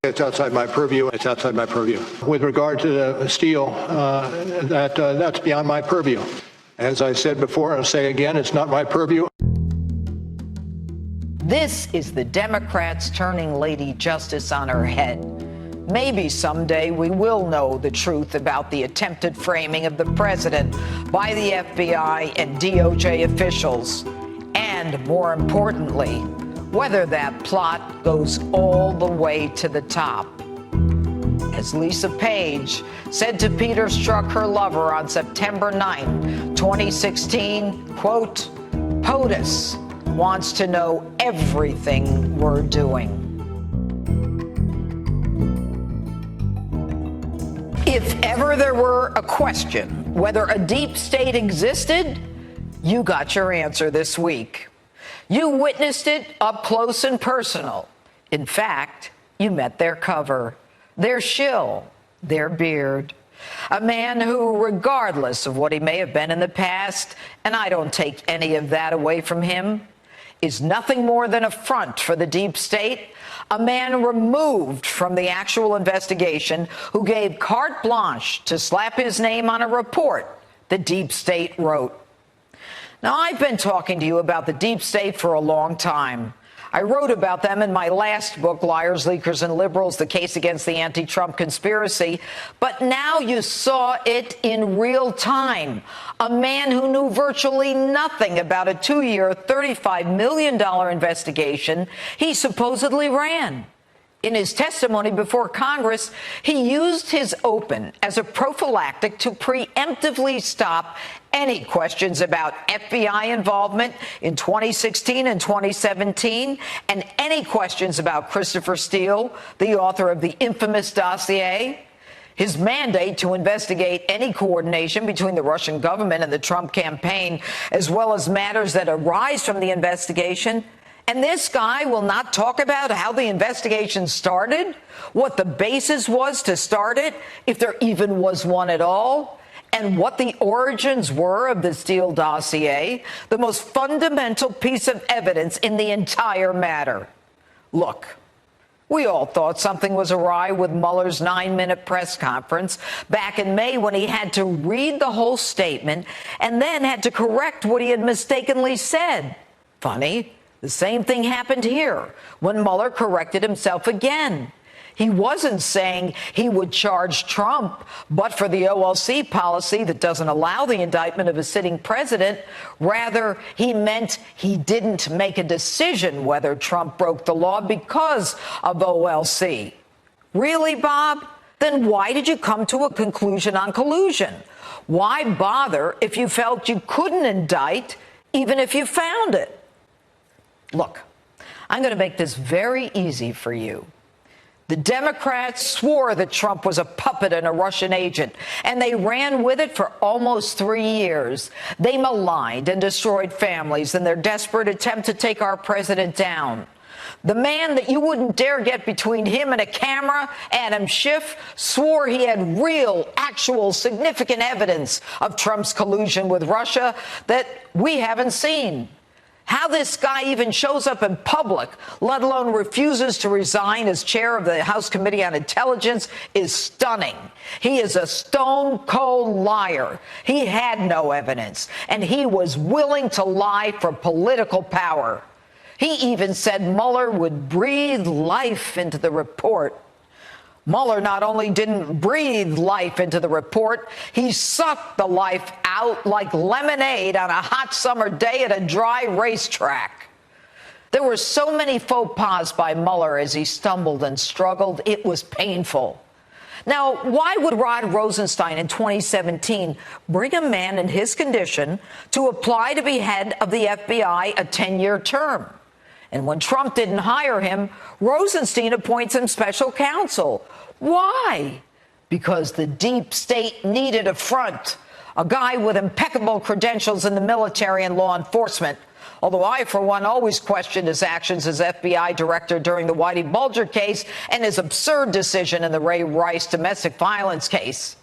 It's outside my purview. It's outside my purview. With regard to the steel, that's beyond my purview. As I said before, I'll say again, it's not my purview. This is the Democrats turning Lady Justice on her head. Maybe someday we will know the truth about the attempted framing of the president by the FBI and DOJ officials. And more importantly, whether that plot goes all the way to the top. As Lisa Page said to Peter Strzok, her lover, on September 9, 2016, quote, POTUS wants to know everything we're doing. If ever there were a question whether a deep state existed, you got your answer this week. You witnessed it up close and personal. In fact, you met their cover, their shill, their beard. A man who, regardless of what he may have been in the past, and I don't take any of that away from him, is nothing more than a front for the deep state. A man removed from the actual investigation who gave carte blanche to slap his name on a report the deep state wrote. Now, I've been talking to you about the deep state for a long time. I wrote about them in my last book, Liars, Leakers, and Liberals, The Case Against the Anti-Trump Conspiracy. But now you saw it in real time. A man who knew virtually nothing about a 2-year, $35 million investigation he supposedly ran. In his testimony before Congress, he used his open as a prophylactic to preemptively stop any questions about FBI involvement in 2016 and 2017, and any questions about Christopher Steele, the author of the infamous dossier. His mandate to investigate any coordination between the Russian government and the Trump campaign, as well as matters that arise from the investigation. And this guy will not talk about how the investigation started, what the basis was to start it, if there even was one at all, and what the origins were of the Steele dossier, the most fundamental piece of evidence in the entire matter. Look, we all thought something was awry with Mueller's 9-minute press conference back in May, when he had to read the whole statement and then had to correct what he had mistakenly said. Funny. The same thing happened here when Mueller corrected himself again. He wasn't saying he would charge Trump, but for the OLC policy that doesn't allow the indictment of a sitting president. Rather, he meant he didn't make a decision whether Trump broke the law because of OLC. Really, Bob? Then why did you come to a conclusion on collusion? Why bother if you felt you couldn't indict, even if you found it? Look, I'm going to make this very easy for you. The Democrats swore that Trump was a puppet and a Russian agent, and they ran with it for almost 3 years. They maligned and destroyed families in their desperate attempt to take our president down. The man that you wouldn't dare get between him and a camera, Adam Schiff, swore he had real, actual, significant evidence of Trump's collusion with Russia that we haven't seen. How this guy even shows up in public, let alone refuses to resign as chair of the House Committee on Intelligence, is stunning. He is a stone-cold liar. He had no evidence, and he was willing to lie for political power. He even said Mueller would breathe life into the report. Mueller not only didn't breathe life into the report, he sucked the life out like lemonade on a hot summer day at a dry racetrack. There were so many faux pas by Mueller as he stumbled and struggled, it was painful. Now, why would Rod Rosenstein in 2017 bring a man in his condition to apply to be head of the FBI a 10-year term? And when Trump didn't hire him, Rosenstein appoints him special counsel. Why? Because the deep state needed a front, a guy with impeccable credentials in the military and law enforcement. Although I, for one, always questioned his actions as FBI director during the Whitey Bulger case and his absurd decision in the Ray Rice domestic violence case.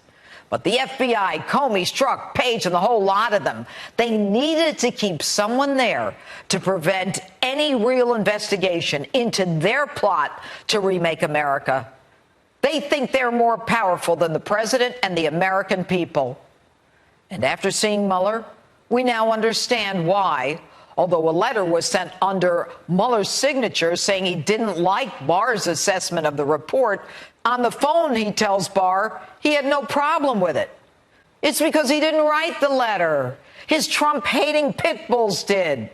But the FBI, Comey, Strzok, Page, and the whole lot of them, they needed to keep someone there to prevent any real investigation into their plot to remake America. They think they're more powerful than the president and the American people. And after seeing Mueller, we now understand why, although a letter was sent under Mueller's signature saying he didn't like Barr's assessment of the report, on the phone he tells Barr he had no problem with it. It's because he didn't write the letter. His Trump-hating pit bulls did.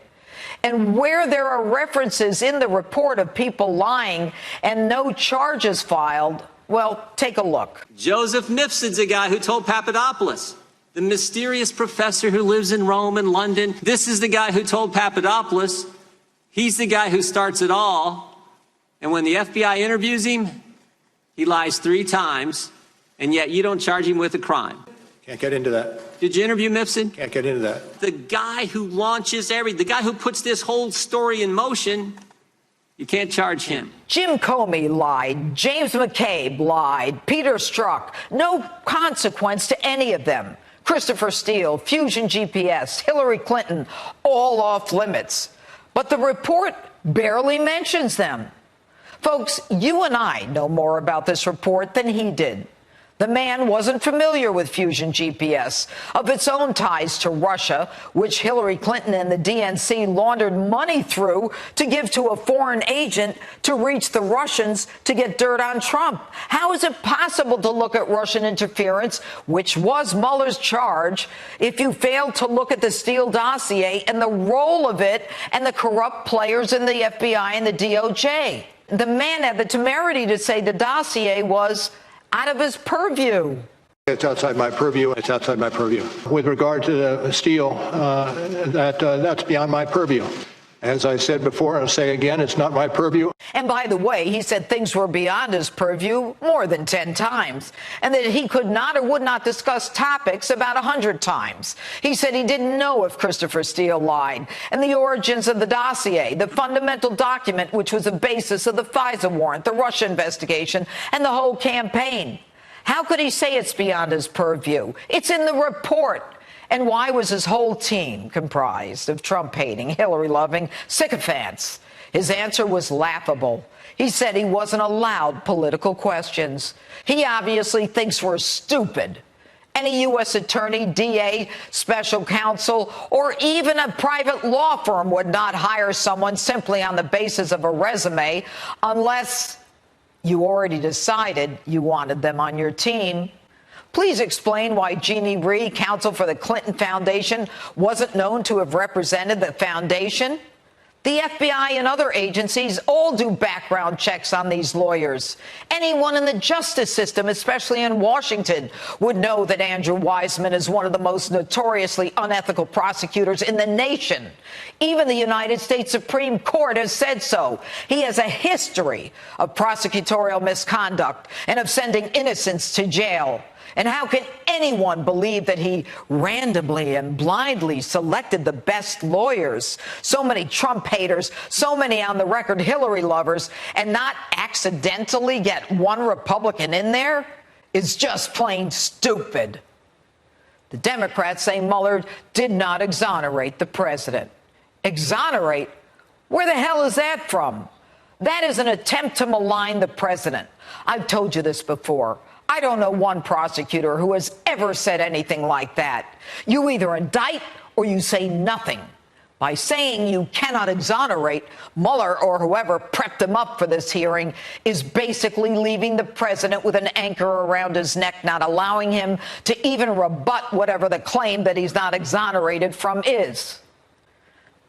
And where there are references in the report of people lying and no charges filed, well, take a look. Joseph Mifsud's a guy who told Papadopoulos, the mysterious professor who lives in Rome and London. This is the guy who told Papadopoulos. He's the guy who starts it all. And when the FBI interviews him, he lies 3 times, and yet you don't charge him with a crime. Can't get into that. Did you interview Mifsud? Can't get into that. The guy who launches the guy who puts this whole story in motion, you can't charge him. Jim Comey lied. James McCabe lied. Peter Strzok. No consequence to any of them. Christopher Steele, Fusion GPS, Hillary Clinton, all off limits. But the report barely mentions them. Folks, you and I know more about this report than he did. The man wasn't familiar with Fusion GPS, of its own ties to Russia, which Hillary Clinton and the DNC laundered money through to give to a foreign agent to reach the Russians to get dirt on Trump. How is it possible to look at Russian interference, which was Mueller's charge, if you fail to look at the Steele dossier and the role of it and the corrupt players in the FBI and the DOJ? The man had the temerity to say the dossier was out of his purview. It's outside my purview. It's outside my purview. With regard to the Steele, that's beyond my purview. As I said before, I'll say again, it's not my purview. And by the way, he said things were beyond his purview more than 10 times, and that he could not or would not discuss topics about 100 times. He said he didn't know if Christopher Steele lied, and the origins of the dossier, the fundamental document which was the basis of the FISA warrant, the Russia investigation, and the whole campaign. How could he say it's beyond his purview? It's in the report. And why was his whole team comprised of Trump-hating, Hillary-loving sycophants? His answer was laughable. He said he wasn't allowed political questions. He obviously thinks we're stupid. Any U.S. attorney, DA, special counsel, or even a private law firm would not hire someone simply on the basis of a resume unless you already decided you wanted them on your team. Please explain why Jeanine Pirro, counsel for the Clinton Foundation, wasn't known to have represented the foundation. The FBI and other agencies all do background checks on these lawyers. Anyone in the justice system, especially in Washington, would know that Andrew Weissmann is one of the most notoriously unethical prosecutors in the nation. Even the United States Supreme Court has said so. He has a history of prosecutorial misconduct and of sending innocents to jail. And how can anyone believe that he randomly and blindly selected the best lawyers? So many Trump haters, so many on the record Hillary lovers, and not accidentally get one Republican in there is just plain stupid. The Democrats say Mueller did not exonerate the president. Exonerate? Where the hell is that from? That is an attempt to malign the president. I've told you this before. I don't know one prosecutor who has ever said anything like that. You either indict or you say nothing. By saying you cannot exonerate, Mueller or whoever prepped him up for this hearing is basically leaving the president with an anchor around his neck, not allowing him to even rebut whatever the claim that he's not exonerated from is.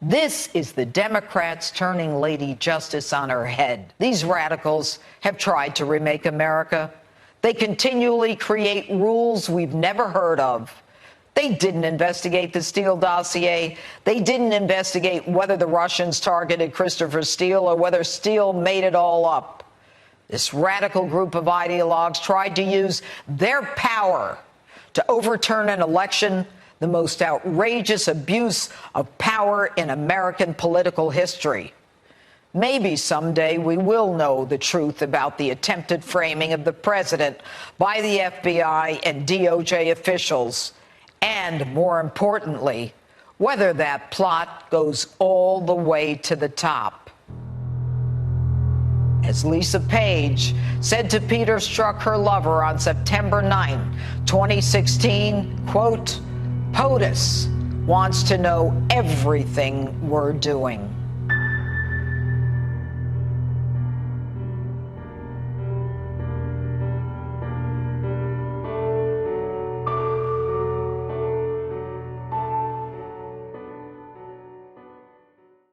This is the Democrats turning Lady Justice on her head. These radicals have tried to remake America. They continually create rules we've never heard of. They didn't investigate the Steele dossier. They didn't investigate whether the Russians targeted Christopher Steele or whether Steele made it all up. This radical group of ideologues tried to use their power to overturn an election, the most outrageous abuse of power in American political history. Maybe someday we will know the truth about the attempted framing of the president by the FBI and DOJ officials, and more importantly, whether that plot goes all the way to the top. As Lisa Page said to Peter Strzok, her lover, on September 9, 2016, quote, POTUS wants to know everything we're doing.